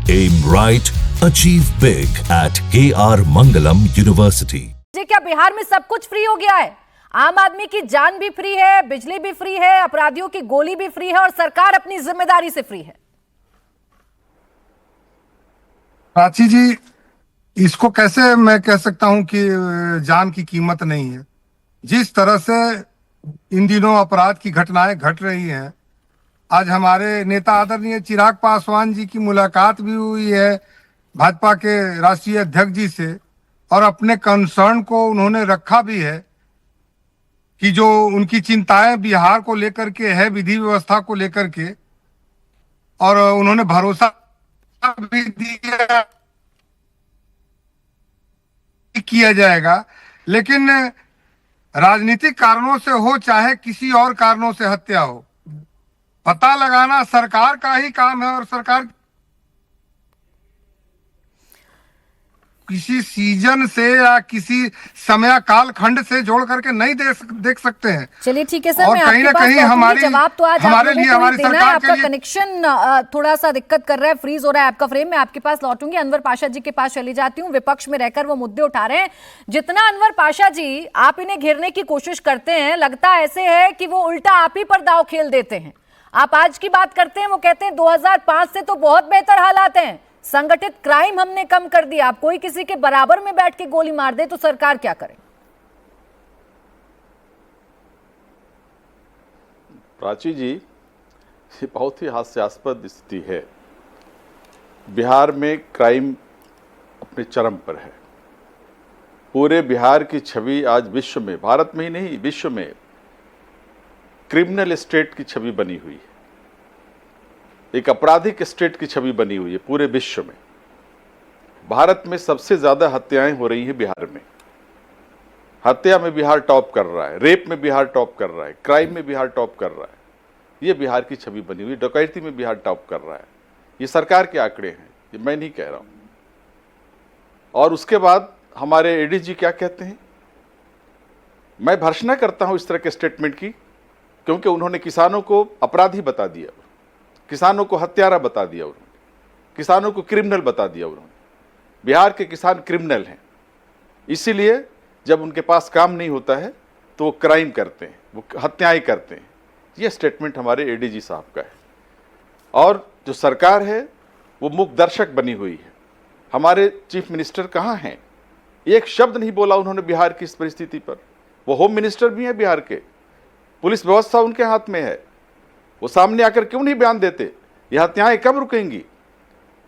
Aim right, achieve big at KR Mangalam University. क्या बिहार में सब कुछ फ्री हो गया है? आम आदमी की जान भी फ्री है, बिजली भी फ्री है, अपराधियों की गोली भी फ्री है और सरकार अपनी जिम्मेदारी से फ्री है। प्राची जी, इसको कैसे मैं कह सकता हूं कि जान की कीमत नहीं है। जिस तरह से इन दिनों अपराध की घटनाएं घट रही हैं, आज हमारे नेता आदरणीय चिराग पासवान जी की मुलाकात भी हुई है भाजपा के राष्ट्रीय अध्यक्ष जी से, और अपने कंसर्न को उन्होंने रखा भी है कि जो उनकी चिंताएं बिहार को लेकर के है, विधि व्यवस्था को लेकर के, और उन्होंने भरोसा भी दिया किया जाएगा। लेकिन राजनीतिक कारणों से हो चाहे किसी और कारणों से हत्या हो, पता लगाना सरकार का ही काम है, और सरकार किसी सीजन से या किसी समय काल खंड से जोड़ करके नहीं देख सकते हैं। चलिए ठीक है सर, और मैं कहीं ना कहीं हमारी जवाब तो आज हमारे लिए, हमारी सरकार के आपका लिए कनेक्शन थोड़ा सा दिक्कत कर रहा है, फ्रीज हो रहा है आपका फ्रेम। मैं आपके पास लौटूंगी, अनवर पाशा जी के पास चली जाती हूँ। विपक्ष में रहकर वो मुद्दे उठा रहे हैं। जितना अनवर पाशा जी आप इन्हें घेरने की कोशिश करते हैं, लगता ऐसे है कि वो उल्टा आप ही पर दाव खेल देते हैं। आप आज की बात करते हैं, वो कहते हैं 2005 से तो बहुत बेहतर हालात हैं, संगठित क्राइम हमने कम कर दिया। आप कोई किसी के बराबर में बैठ के गोली मार दे तो सरकार क्या करे? प्राची जी, ये बहुत ही हास्यास्पद स्थिति है। बिहार में क्राइम अपने चरम पर है। पूरे बिहार की छवि आज विश्व में, भारत में ही नहीं विश्व में क्रिमिनल स्टेट की छवि बनी हुई है, एक आपराधिक स्टेट की छवि बनी हुई है पूरे विश्व में। भारत में सबसे ज्यादा हत्याएं हो रही हैं बिहार में। हत्या में बिहार टॉप कर रहा है, रेप में बिहार टॉप कर रहा है, क्राइम में बिहार टॉप कर रहा है। ये बिहार की छवि बनी हुई। डकैती में बिहार टॉप कर रहा है। ये सरकार के आंकड़े हैं, ये मैं नहीं कह रहा हूं। और उसके बाद हमारे एडीजी क्या कहते हैं? मैं भर्त्सना करता हूं इस तरह के स्टेटमेंट की, क्योंकि उन्होंने किसानों को अपराधी बता दिया, किसानों को हत्यारा बता दिया, उन्होंने किसानों को क्रिमिनल बता दिया। उन्होंने बिहार के किसान क्रिमिनल हैं, इसीलिए जब उनके पास काम नहीं होता है तो वो क्राइम करते हैं, वो हत्याएं करते हैं। ये स्टेटमेंट हमारे एडीजी साहब का है। और जो सरकार है वो मूक दर्शक बनी हुई है। हमारे चीफ मिनिस्टर कहाँ हैं? एक शब्द नहीं बोला उन्होंने बिहार की इस परिस्थिति पर। वो होम मिनिस्टर भी हैं बिहार के, पुलिस व्यवस्था उनके हाथ में है। वो सामने आकर क्यों नहीं बयान देते? ये हत्याएं कब रुकेंगी?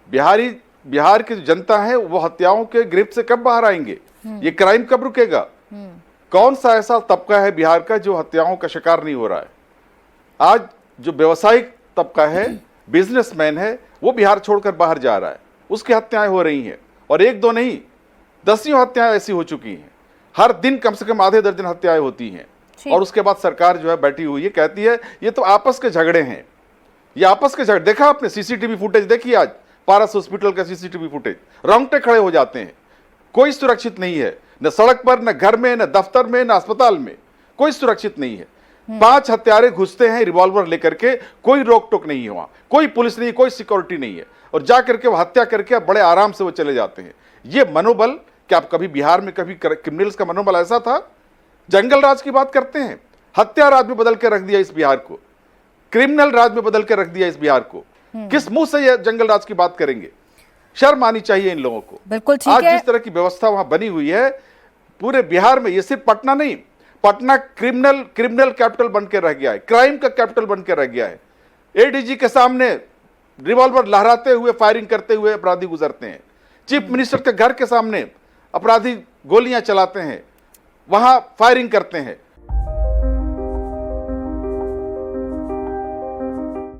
बिहार की जनता है वो हत्याओं के गिरफ्त से कब बाहर आएंगे? ये क्राइम कब रुकेगा? कौन सा ऐसा तबका है बिहार का जो हत्याओं का शिकार नहीं हो रहा है? आज जो व्यवसायिक तबका है, बिजनेसमैन है, वो बिहार छोड़कर बाहर जा रहा है, उसकी हत्याएं हो रही हैं। और एक दो नहीं, दसियों हत्याएं ऐसी हो चुकी हैं। हर दिन कम से कम आधे दर्जन हत्याएं होती हैं। और उसके बाद सरकार जो है बैठी हुई है, कहती है ये तो आपस के झगड़े हैं। ये आपस के झगड़े देखा आपने? सीसीटीवी फुटेज देखी आज पारस हॉस्पिटल का सीसीटीवी फुटेज, रोंगटे खड़े हो जाते हैं। कोई सुरक्षित नहीं है, न सड़क पर, न घर में, न दफ्तर में, न अस्पताल में, कोई सुरक्षित नहीं है। 5 हत्यारे घुसते हैं रिवॉल्वर लेकर के, कोई रोक टोक नहीं हुआ, कोई पुलिस नहीं, कोई सिक्योरिटी नहीं है, और जा करके वो हत्या करके बड़े आराम से वो चले जाते हैं। ये मनोबल, क्या आप कभी बिहार में कभी क्रिमिनल्स का मनोबल ऐसा था? जंगल राज की बात करते हैं, हत्या राज में बदल के रख दिया इस बिहार को, क्रिमिनल राज में बदल के रख दिया इस बिहार को। किस मुंह से ये जंगल राज की बात करेंगे? शर्म आनी चाहिए इन लोगों को। बिल्कुल ठीक आज है। जिस तरह की व्यवस्था वहां बनी हुई है पूरे बिहार में, ये सिर्फ पटना नहीं, पटना क्रिमिनल कैपिटल बन के रह गया है, क्राइम का कैपिटल बन के रह गया है। एडीजी के सामने रिवॉल्वर लहराते हुए, फायरिंग करते हुए अपराधी गुजरते हैं। चीफ मिनिस्टर के घर के सामने अपराधी गोलियां चलाते हैं, वहां फायरिंग करते हैं।